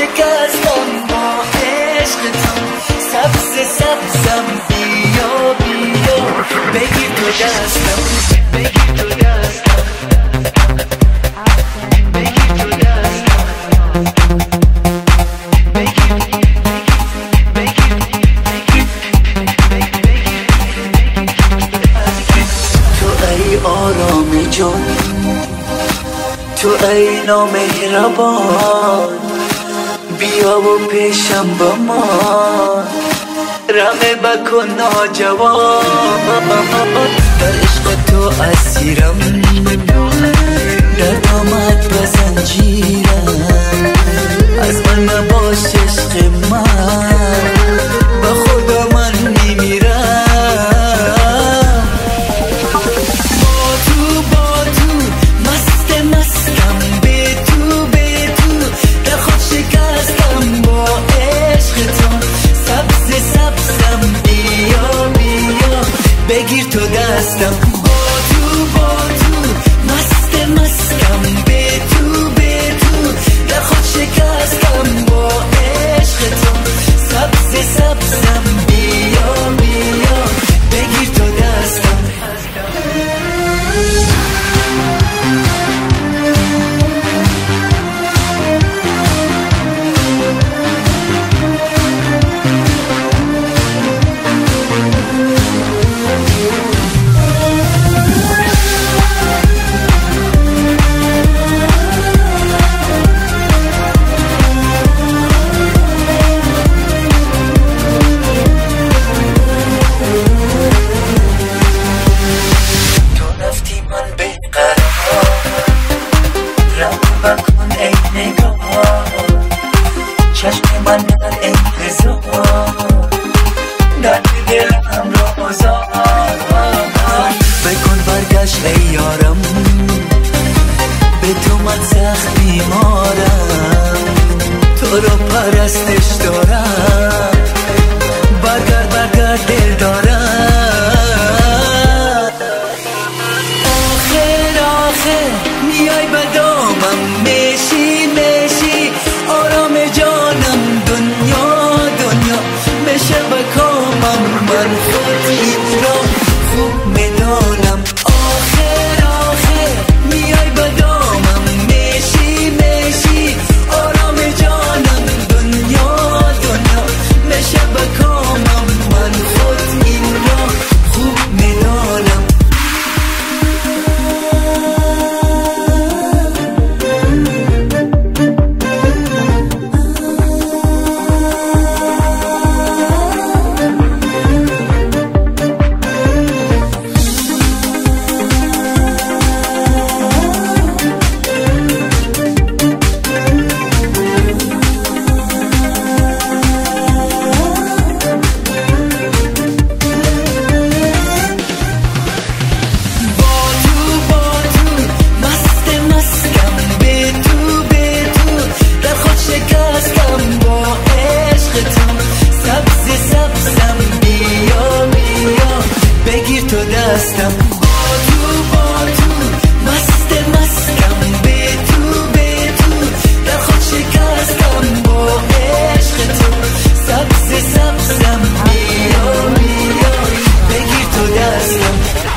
شکستم با عشق تو، سبز سبزم بیا بیا، بگیر تو دستم، بگیر تو دستم، بگیر تو دستم، تو ای آرام جان، تو ای نامهربان، بیا و پیشم بمان، رمه بکن ناجوان. در عشق تو اسیرم، در دامت بزنجیرم، از من مباش عشق من، به خدا من میمیرم. با تو مست مستم، به تو در خود شکستم با عشق تو، سبز سبزم بیا بیا، بگیر تو دستم. با تو مست مستم، به تو در خود شکستم با عشق تو، سبز سبزم بیا بیا، بگیر تو دستم. چشم من در انتظار، در دلم را بازار، بکن برگشت ای یارم، به تو من سخت بیمارم، تو را پرستش دارم، برگرد دل دارم. آخر میای به دامم، میشی آرام جانم، دنیا میشه به کامم، من خود این را خوب میدانم. آخر میای به دامم، میشی آرام جانم، دنیا میشه به کامم، من خود این را خوب میدانم. بگیر تو دستم. با تو مست مستم، به تو در خود شکستم با عشق تو، سبز سبزم بیا بگیر تو دستم.